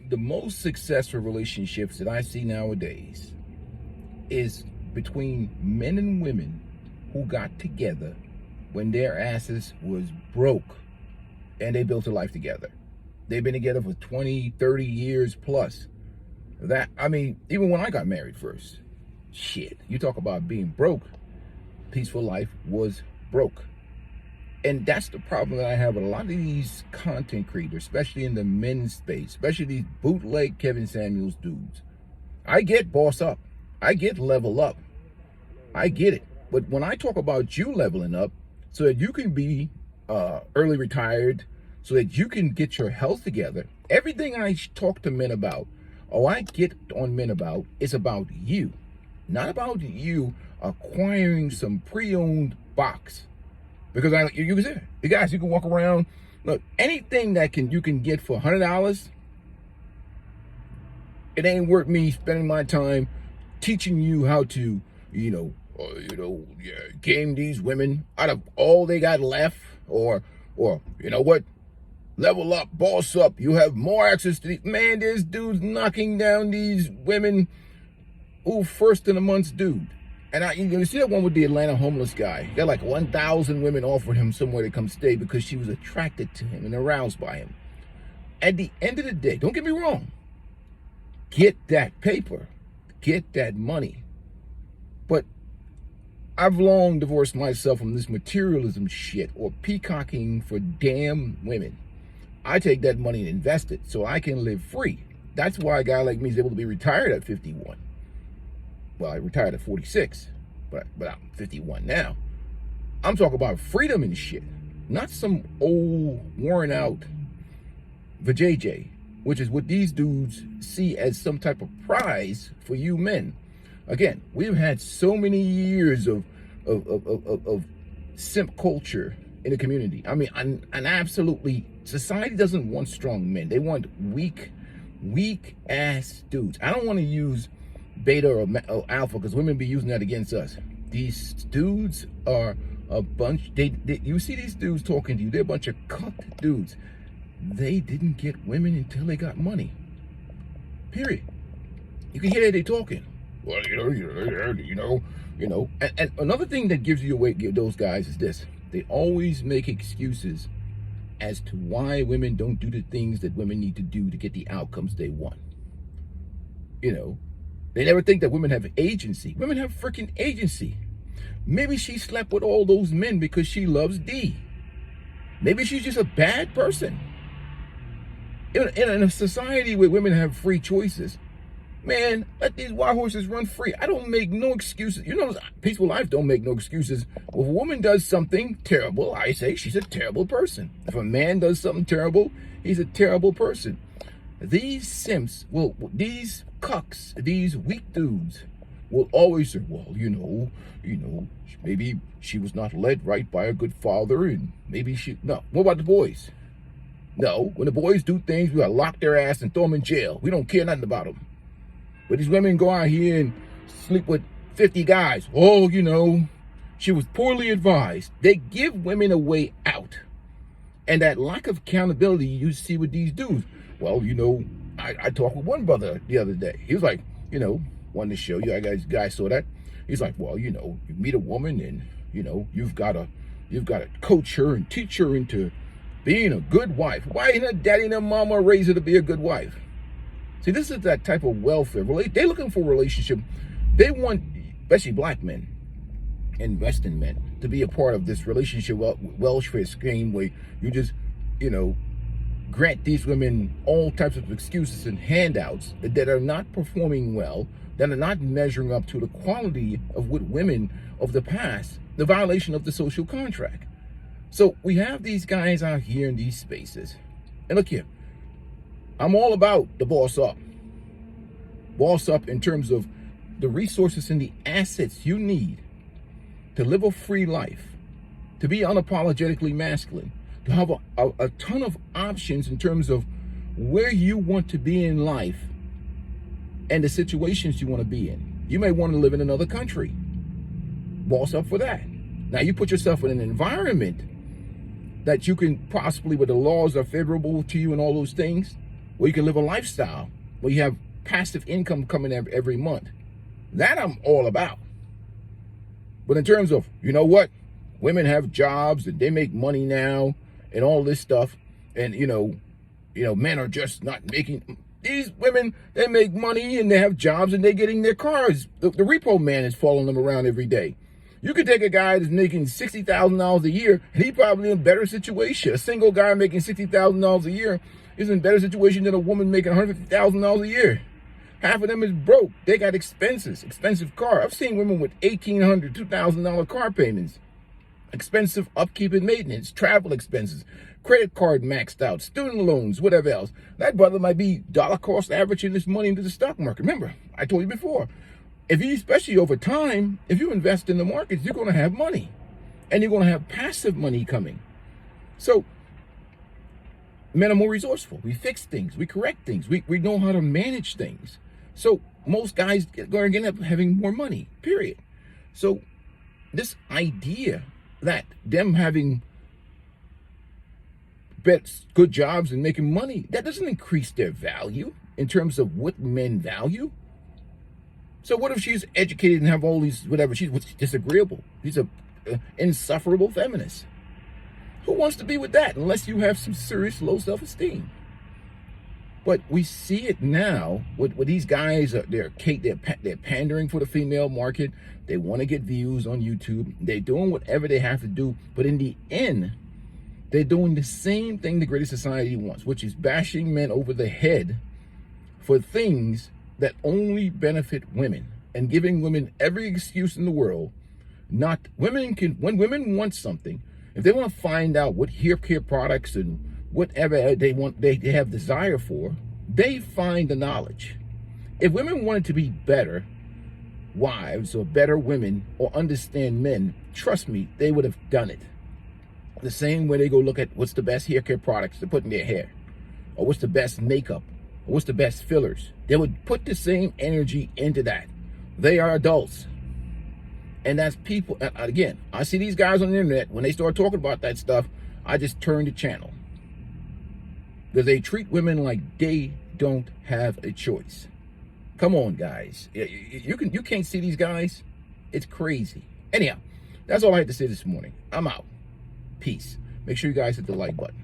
the most successful relationships that I see nowadays is between men and women who got together when their asses was broke and they built a life together. They've been together for 20, 30 years plus. Even when I got married first, shit, you talk about being broke, Peaceful Life was broke. And that's the problem that I have with a lot of these content creators, especially in the men's space, especially these bootleg Kevin Samuels dudes. I get boss up. I get level up. I get it. But when I talk about you leveling up so that you can be early retired, so that you can get your health together, everything I talk to men about, or I get on men about, is about you. Not about you acquiring some pre-owned box. Because you guys, you can walk around, look, anything that you can get for $100, it ain't worth me spending my time teaching you how to, game these women out of all they got left, or you know what, level up, boss up, you have more access to these. Man, there's dudes knocking down these women who first in a month's dude. And you see that one with the Atlanta homeless guy. Got like 1,000 women offered him somewhere to come stay because she was attracted to him and aroused by him. At the end of the day, don't get me wrong, get that paper, get that money. But I've long divorced myself from this materialism shit or peacocking for damn women. I take that money and invest it so I can live free. That's why a guy like me is able to be retired at 51. Well, I retired at 46, but I'm 51 now. I'm talking about freedom and shit, not some old, worn out vajayjay, which is what these dudes see as some type of prize for you men. Again, we've had so many years of simp culture in the community. I mean, and absolutely, society doesn't want strong men. They want weak ass dudes. I don't want to use beta or alpha because women be using that against us. These dudes are a bunch. You see these dudes talking to you. They're a bunch of cucked dudes. They didn't get women until they got money. Period. You can hear that they talking. Well, And another thing that gives you away, those guys, is this: they always make excuses as to why women don't do the things that women need to do to get the outcomes they want. They never think that women have agency. Women have freaking agency. Maybe she slept with all those men because she loves D. Maybe she's just a bad person. In a society where women have free choices, man, let these wild horses run free. I don't make no excuses. Peaceful Life don't make no excuses. If a woman does something terrible, I say she's a terrible person. If a man does something terrible, he's a terrible person. These simps, these cucks, these weak dudes will always say, well, maybe she was not led right by a good father, and maybe no. What about the boys? No, when the boys do things, we gotta lock their ass and throw them in jail. We don't care nothing about them. But these women go out here and sleep with 50 guys. Oh, she was poorly advised. They give women a way out. And that lack of accountability you see with these dudes. Well, I talked with one brother the other day. He was like, wanted to show you. I guys saw that. He's like, well, you meet a woman and, you've got to coach her and teach her into being a good wife. Why ain't her daddy and her mama raise her to be a good wife? See, this is that type of welfare. They're looking for a relationship. They want, especially black men and Western men, to be a part of this relationship welfare scheme where you just, grant these women all types of excuses and handouts that are not performing well, that are not measuring up to the quality of what women of the past, the violation of the social contract. So we have these guys out here in these spaces. And look here, I'm all about the boss up. Boss up in terms of the resources and the assets you need to live a free life, to be unapologetically masculine, to have a ton of options in terms of where you want to be in life and the situations you want to be in. You may want to live in another country. Boss up for that. Now you put yourself in an environment that you can possibly, where the laws are favorable to you and all those things, where you can live a lifestyle, where you have passive income coming every month. That I'm all about. But in terms of, you know what, women have jobs and they make money now and all this stuff, and men are just not making. These women, they make money and they have jobs and they're getting their cars. The repo man is following them around every day. You could take a guy that's making $60,000 a year and he's probably in a better situation. A single guy making $60,000 a year is in a better situation than a woman making $150,000 a year. Half of them is broke. They got expensive car. I've seen women with $1,800, $2,000 car payments. Expensive upkeep and maintenance, travel expenses, credit card maxed out, student loans, whatever else. That brother might be dollar cost averaging this money into the stock market. Remember, I told you before, especially over time, if you invest in the markets, you're going to have money. And you're going to have passive money coming. So, men are more resourceful. We fix things. We correct things. We know how to manage things. So, most guys are going to end up having more money, period. So, this idea that them having good jobs and making money, that doesn't increase their value in terms of what men value. So what if she's educated and have all these whatever, she's disagreeable, she's a insufferable feminist? Who wants to be with that unless you have some serious low self-esteem? But we see it now with these guys. They're pandering for the female market. They want to get views on YouTube. They're doing whatever they have to do. But in the end, they're doing the same thing the greatest society wants, which is bashing men over the head for things that only benefit women and giving women every excuse in the world. When women want something, if they want to find out what hair care products and whatever they have desire for, they find the knowledge. If women wanted to be better wives or better women or understand men, trust me, they would have done it. The same way they go look at what's the best hair care products to put in their hair, or what's the best makeup, or what's the best fillers. They would put the same energy into that. They are adults. And that's people. Again, I see these guys on the internet, when they start talking about that stuff, I just turn the channel. Because they treat women like they don't have a choice. Come on, guys. You can't see these guys. It's crazy. Anyhow, that's all I had to say this morning. I'm out. Peace. Make sure you guys hit the like button.